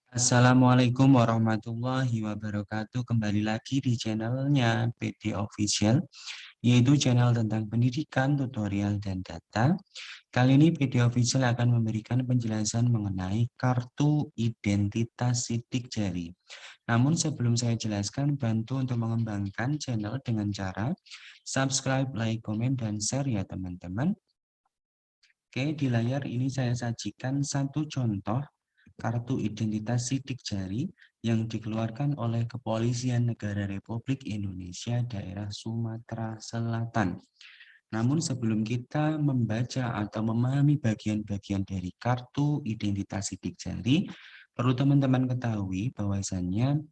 Assalamualaikum warahmatullahi wabarakatuh. Kembali lagi di channelnya PD Official, yaitu channel tentang pendidikan, tutorial, dan data. Kali ini PD Official akan memberikan penjelasan mengenai kartu identitas sidik jari. Namun sebelum saya jelaskan, bantu untuk mengembangkan channel dengan cara subscribe, like, komen, dan share ya teman-teman. Oke, di layar ini saya sajikan satu contoh kartu identitas sidik jari yang dikeluarkan oleh Kepolisian Negara Republik Indonesia daerah Sumatera Selatan. Namun sebelum kita membaca atau memahami bagian-bagian dari kartu identitas sidik jari, perlu teman-teman ketahui bahwasannya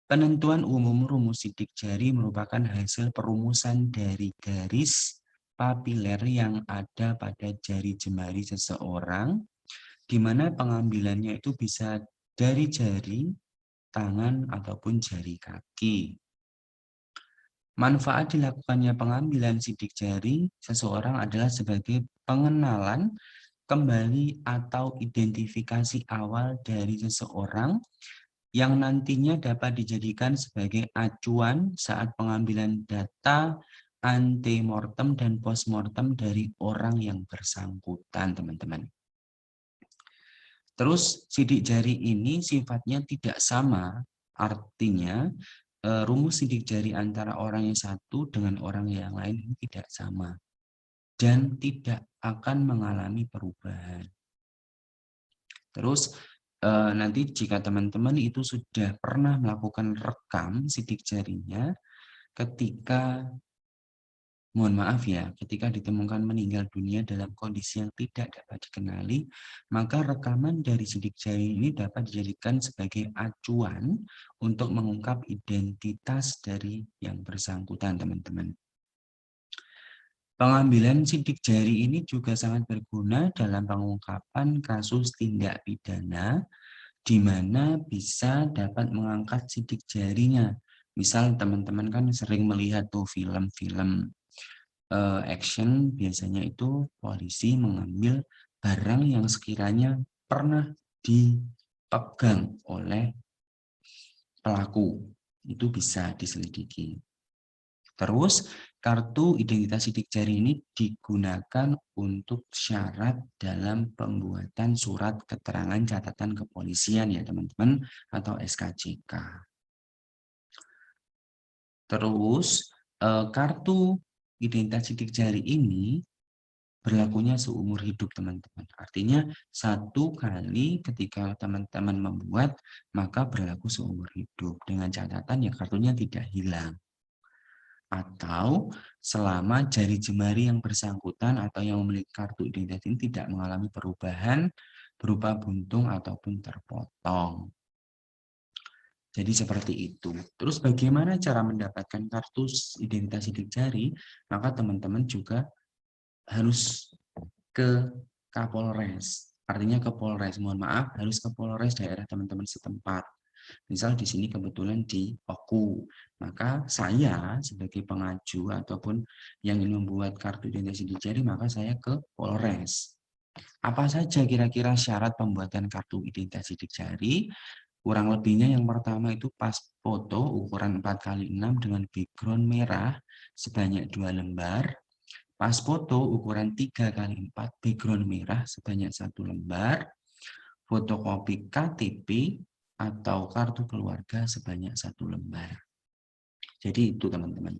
penentuan umum rumus sidik jari merupakan hasil perumusan dari garis papiler yang ada pada jari jemari seseorang, di mana pengambilannya itu bisa dari jari, tangan, ataupun jari kaki. Manfaat dilakukannya pengambilan sidik jari seseorang adalah sebagai pengenalan kembali atau identifikasi awal dari seseorang yang nantinya dapat dijadikan sebagai acuan saat pengambilan data antemortem dan postmortem dari orang yang bersangkutan, teman-teman. Terus sidik jari ini sifatnya tidak sama, artinya rumus sidik jari antara orang yang satu dengan orang yang lain ini tidak sama dan tidak akan mengalami perubahan. Terus nanti jika teman-teman itu sudah pernah melakukan rekam sidik jarinya ketika mohon maaf ya, ketika ditemukan meninggal dunia dalam kondisi yang tidak dapat dikenali, maka rekaman dari sidik jari ini dapat dijadikan sebagai acuan untuk mengungkap identitas dari yang bersangkutan, teman-teman. Pengambilan sidik jari ini juga sangat berguna dalam pengungkapan kasus tindak pidana, di mana bisa dapat mengangkat sidik jarinya. Misal teman-teman kan sering melihat tuh film-film action, biasanya itu polisi mengambil barang yang sekiranya pernah dipegang oleh pelaku, itu bisa diselidiki. Terus kartu identitas sidik jari ini digunakan untuk syarat dalam pembuatan surat keterangan catatan kepolisian ya teman-teman, atau SKCK. Terus kartu identitas sidik jari ini berlakunya seumur hidup teman-teman. Artinya satu kali ketika teman-teman membuat, maka berlaku seumur hidup. Dengan catatan ya kartunya tidak hilang. Atau selama jari jemari yang bersangkutan atau yang memiliki kartu identitas ini tidak mengalami perubahan berupa buntung ataupun terpotong. Jadi seperti itu. Terus bagaimana cara mendapatkan kartu identitas sidik jari? Maka teman-teman juga harus ke Kapolres. Artinya ke Polres, mohon maaf, harus ke Polres daerah teman-teman setempat. Misal di sini kebetulan di Oku, maka saya sebagai pengaju ataupun yang ingin membuat kartu identitas sidik jari, maka saya ke Polres. Apa saja kira-kira syarat pembuatan kartu identitas sidik jari? Kurang lebihnya yang pertama itu pas foto ukuran 4x6 dengan background merah sebanyak 2 lembar. Pas foto ukuran 3x4 background merah sebanyak 1 lembar. Fotokopi KTP atau kartu keluarga sebanyak 1 lembar. Jadi itu teman-teman.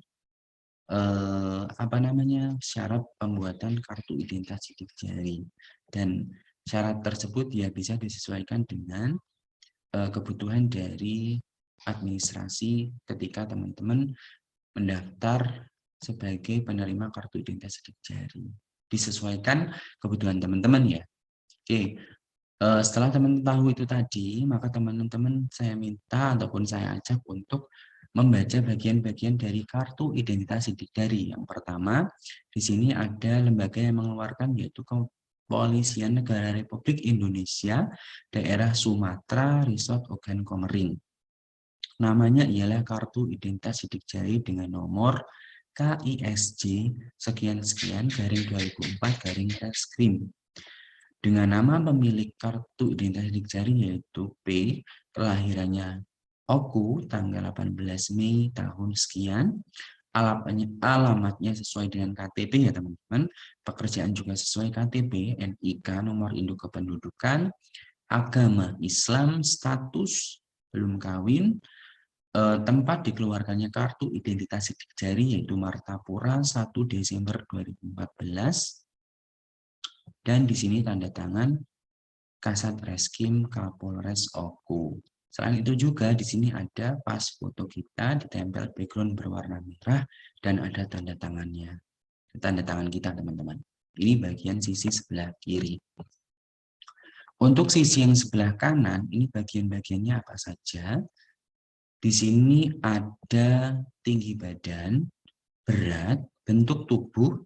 Syarat pembuatan kartu identitas sidik jari. Dan syarat tersebut ya bisa disesuaikan dengan kebutuhan dari administrasi ketika teman-teman mendaftar sebagai penerima kartu identitas sidik jari. Disesuaikan kebutuhan teman-teman ya. Oke, setelah teman-teman tahu itu tadi, maka teman-teman saya minta ataupun saya ajak untuk membaca bagian-bagian dari kartu identitas sidik jari. Yang pertama, di sini ada lembaga yang mengeluarkan yaitu Kepolisian Negara Republik Indonesia daerah Sumatera Resort Ogan Komering. Namanya ialah kartu identitas sidik jari dengan nomor KISJ sekian-sekian garing 2004 garing Reskrim. dengan nama pemilik kartu identitas sidik jari yaitu P, kelahirannya Oku tanggal 18 Mei tahun sekian, alamatnya sesuai dengan KTP ya teman-teman, pekerjaan juga sesuai KTP, NIK, nomor induk kependudukan, agama Islam, status belum kawin, tempat dikeluarkannya kartu identitas sidik jari yaitu Martapura 1 Desember 2014, dan di sini tanda tangan Kasat Reskrim Kapolres Oku. Selain itu juga di sini ada pas foto kita ditempel background berwarna merah dan ada tanda tangannya. Tanda tangan kita teman-teman. Ini bagian sisi sebelah kiri. Untuk sisi yang sebelah kanan, ini bagian-bagiannya apa saja? Di sini ada tinggi badan, berat, bentuk tubuh,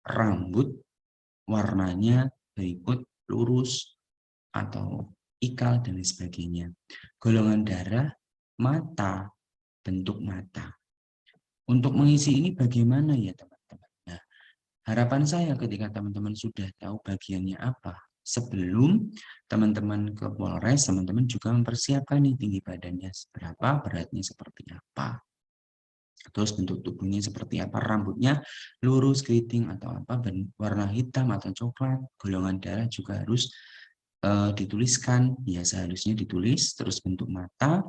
rambut, warnanya berikut lurus atau ikal dan lain sebagainya. Golongan darah, mata, bentuk mata. Untuk mengisi ini bagaimana ya teman-teman? Nah, harapan saya ketika teman-teman sudah tahu bagiannya apa, sebelum teman-teman ke Polres, teman-teman juga mempersiapkan nih tinggi badannya seberapa, beratnya seperti apa. Terus bentuk tubuhnya seperti apa, rambutnya lurus, keriting atau apa, warna hitam atau coklat, golongan darah juga harus dituliskan, ya seharusnya ditulis, terus bentuk mata,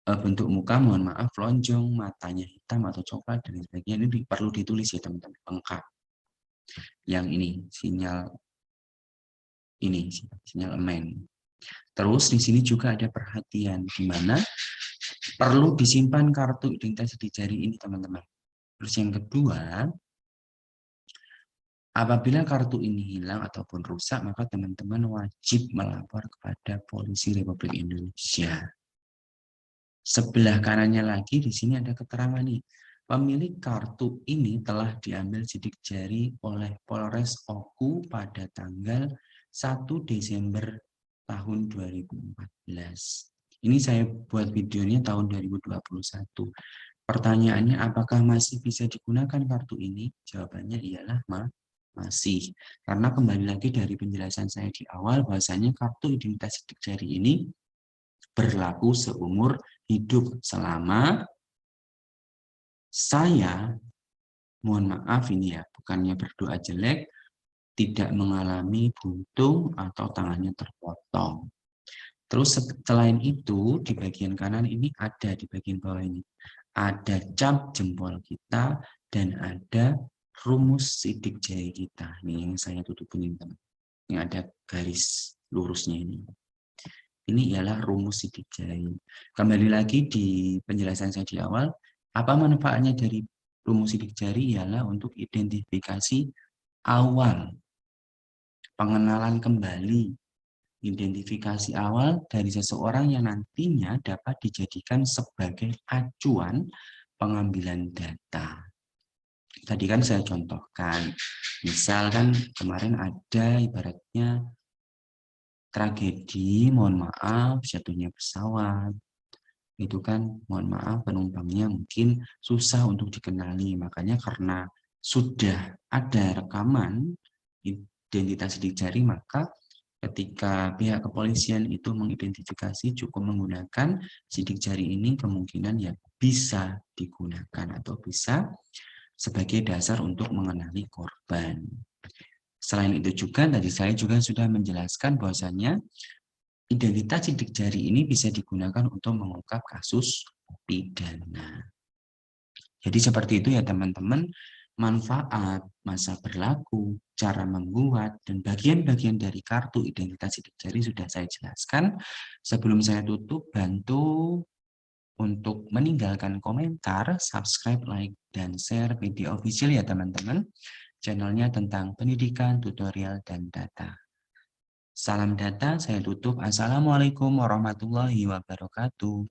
bentuk muka, mohon maaf, lonjong, matanya hitam atau coklat, dan sebagainya, ini perlu ditulis ya teman-teman, lengkap. Yang ini, sinyal amen. Terus di sini juga ada perhatian, di mana perlu disimpan kartu identitas sidik jari ini teman-teman. Terus yang kedua, apabila kartu ini hilang ataupun rusak, maka teman-teman wajib melapor kepada Polisi Republik Indonesia. Sebelah kanannya lagi di sini ada keterangan nih. Pemilik kartu ini telah diambil sidik jari oleh Polres Oku pada tanggal 1 Desember tahun 2014. Ini saya buat videonya tahun 2021. Pertanyaannya, apakah masih bisa digunakan kartu ini? Jawabannya ialah masih. Karena kembali lagi dari penjelasan saya di awal, bahwasanya kartu identitas sidik jari ini berlaku seumur hidup selama saya, mohon maaf ini ya, bukannya berdoa jelek, tidak mengalami buntung atau tangannya terpotong. Terus selain itu, di bagian kanan ini ada, di bagian bawah ini, ada cap jempol kita dan ada rumus sidik jari kita. Ini yang saya tutupin teman. Ini ada garis lurusnya ini. Ini ialah rumus sidik jari. Kembali lagi di penjelasan saya di awal, apa manfaatnya dari rumus sidik jari ialah untuk identifikasi awal, pengenalan kembali, identifikasi awal dari seseorang yang nantinya dapat dijadikan sebagai acuan pengambilan data. Tadi kan saya contohkan, misalkan kemarin ada ibaratnya tragedi, mohon maaf, jatuhnya pesawat, itu kan mohon maaf penumpangnya mungkin susah untuk dikenali, makanya karena sudah ada rekaman identitas sidik jari, maka ketika pihak kepolisian itu mengidentifikasi cukup menggunakan sidik jari ini, kemungkinan ya bisa digunakan atau bisa sebagai dasar untuk mengenali korban. Selain itu juga tadi saya juga sudah menjelaskan bahwasannya identitas sidik jari ini bisa digunakan untuk mengungkap kasus pidana. Jadi seperti itu ya teman-teman, manfaat, masa berlaku, cara membuat, dan bagian-bagian dari kartu identitas sidik jari sudah saya jelaskan. Sebelum saya tutup, bantu untuk meninggalkan komentar, subscribe, like, dan share video official ya teman-teman. Channelnya tentang pendidikan, tutorial, dan data. Salam data, saya tutup. Assalamualaikum warahmatullahi wabarakatuh.